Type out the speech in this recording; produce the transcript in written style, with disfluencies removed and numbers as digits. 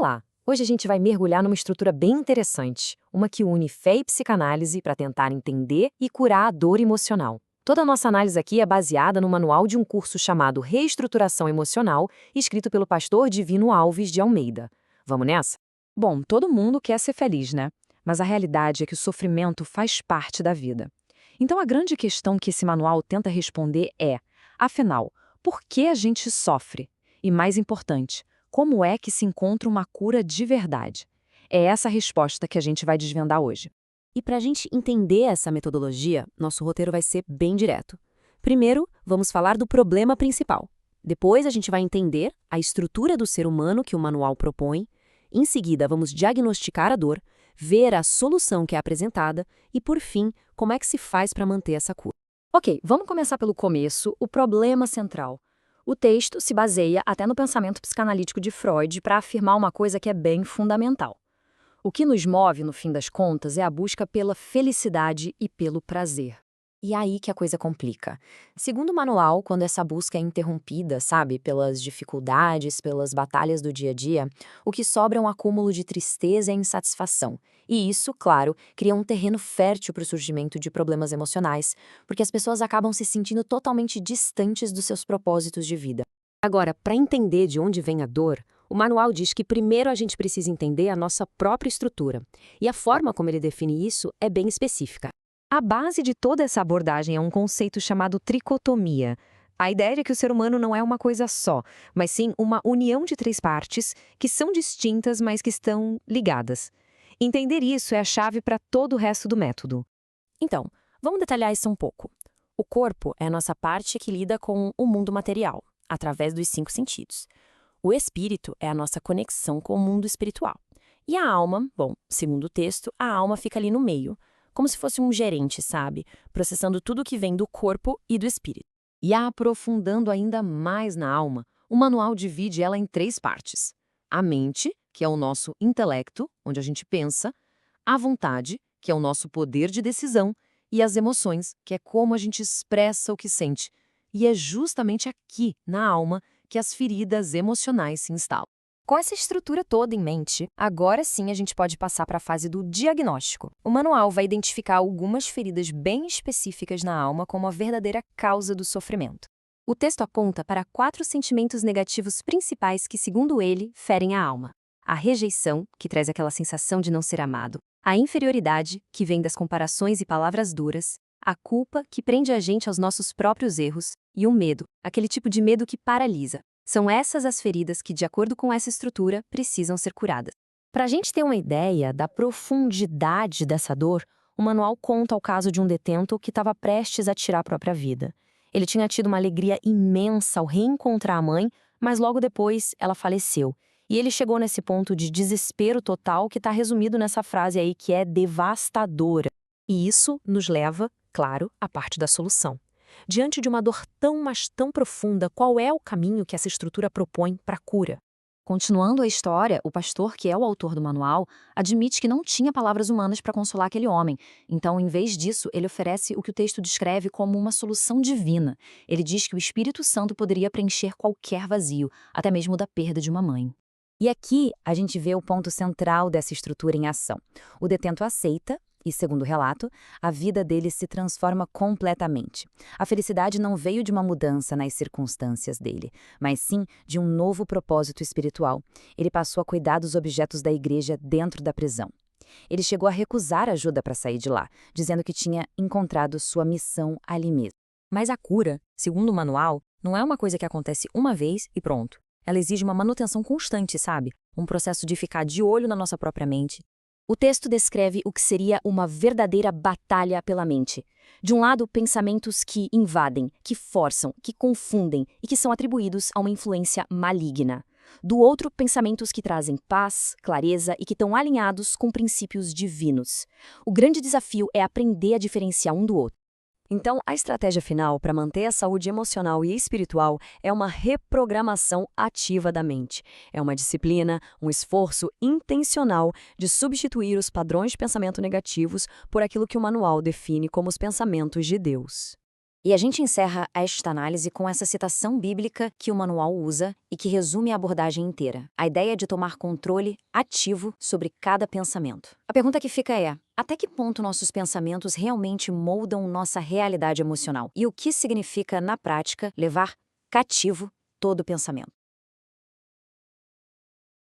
Olá! Hoje a gente vai mergulhar numa estrutura bem interessante, uma que une fé e psicanálise para tentar entender e curar a dor emocional. Toda a nossa análise aqui é baseada no manual de um curso chamado Reestruturação Emocional, escrito pelo pastor Divino Alves de Almeida. Vamos nessa? Bom, todo mundo quer ser feliz, né? Mas a realidade é que o sofrimento faz parte da vida. Então a grande questão que esse manual tenta responder é, afinal, por que a gente sofre? E mais importante, como é que se encontra uma cura de verdade? É essa a resposta que a gente vai desvendar hoje. E para a gente entender essa metodologia, nosso roteiro vai ser bem direto. Primeiro, vamos falar do problema principal. Depois, a gente vai entender a estrutura do ser humano que o manual propõe. Em seguida, vamos diagnosticar a dor, ver a solução que é apresentada e, por fim, como é que se faz para manter essa cura. Ok, vamos começar pelo começo, o problema central. O texto se baseia até no pensamento psicanalítico de Freud para afirmar uma coisa que é bem fundamental. O que nos move, no fim das contas, é a busca pela felicidade e pelo prazer. E aí que a coisa complica. Segundo o manual, quando essa busca é interrompida, sabe, pelas dificuldades, pelas batalhas do dia a dia, o que sobra é um acúmulo de tristeza e insatisfação. E isso, claro, cria um terreno fértil para o surgimento de problemas emocionais, porque as pessoas acabam se sentindo totalmente distantes dos seus propósitos de vida. Agora, para entender de onde vem a dor, o manual diz que primeiro a gente precisa entender a nossa própria estrutura. E a forma como ele define isso é bem específica. A base de toda essa abordagem é um conceito chamado tricotomia. A ideia é que o ser humano não é uma coisa só, mas sim uma união de três partes que são distintas, mas que estão ligadas. Entender isso é a chave para todo o resto do método. Então, vamos detalhar isso um pouco. O corpo é a nossa parte que lida com o mundo material, através dos 5 sentidos. O espírito é a nossa conexão com o mundo espiritual. E a alma, bom, segundo o texto, a alma fica ali no meio, como se fosse um gerente, sabe? Processando tudo que vem do corpo e do espírito. E aprofundando ainda mais na alma, o manual divide ela em 3 partes. A mente, que é o nosso intelecto, onde a gente pensa, a vontade, que é o nosso poder de decisão, e as emoções, que é como a gente expressa o que sente. E é justamente aqui, na alma, que as feridas emocionais se instalam. Com essa estrutura toda em mente, agora sim a gente pode passar para a fase do diagnóstico. O manual vai identificar algumas feridas bem específicas na alma como a verdadeira causa do sofrimento. O texto aponta para 4 sentimentos negativos principais que, segundo ele, ferem a alma. A rejeição, que traz aquela sensação de não ser amado. A inferioridade, que vem das comparações e palavras duras. A culpa, que prende a gente aos nossos próprios erros. E o medo, aquele tipo de medo que paralisa. São essas as feridas que, de acordo com essa estrutura, precisam ser curadas. Para a gente ter uma ideia da profundidade dessa dor, o manual conta o caso de um detento que estava prestes a tirar a própria vida. Ele tinha tido uma alegria imensa ao reencontrar a mãe, mas logo depois ela faleceu. E ele chegou nesse ponto de desespero total que está resumido nessa frase aí que é devastadora. E isso nos leva, claro, à parte da solução. Diante de uma dor tão, mas tão profunda, qual é o caminho que essa estrutura propõe para a cura? Continuando a história, o pastor, que é o autor do manual, admite que não tinha palavras humanas para consolar aquele homem. Então, em vez disso, ele oferece o que o texto descreve como uma solução divina. Ele diz que o Espírito Santo poderia preencher qualquer vazio, até mesmo da perda de uma mãe. E aqui a gente vê o ponto central dessa estrutura em ação. O detento aceita. E, segundo o relato, a vida dele se transforma completamente. A felicidade não veio de uma mudança nas circunstâncias dele, mas sim de um novo propósito espiritual. Ele passou a cuidar dos objetos da igreja dentro da prisão. Ele chegou a recusar ajuda para sair de lá, dizendo que tinha encontrado sua missão ali mesmo. Mas a cura, segundo o manual, não é uma coisa que acontece uma vez e pronto. Ela exige uma manutenção constante, sabe? Um processo de ficar de olho na nossa própria mente. O texto descreve o que seria uma verdadeira batalha pela mente. De um lado, pensamentos que invadem, que forçam, que confundem e que são atribuídos a uma influência maligna. Do outro, pensamentos que trazem paz, clareza e que estão alinhados com princípios divinos. O grande desafio é aprender a diferenciar um do outro. Então, a estratégia final para manter a saúde emocional e espiritual é uma reprogramação ativa da mente. É uma disciplina, um esforço intencional de substituir os padrões de pensamento negativos por aquilo que o manual define como os pensamentos de Deus. E a gente encerra esta análise com essa citação bíblica que o manual usa e que resume a abordagem inteira. A ideia de tomar controle ativo sobre cada pensamento. A pergunta que fica é: até que ponto nossos pensamentos realmente moldam nossa realidade emocional? E o que significa, na prática, levar cativo todo pensamento?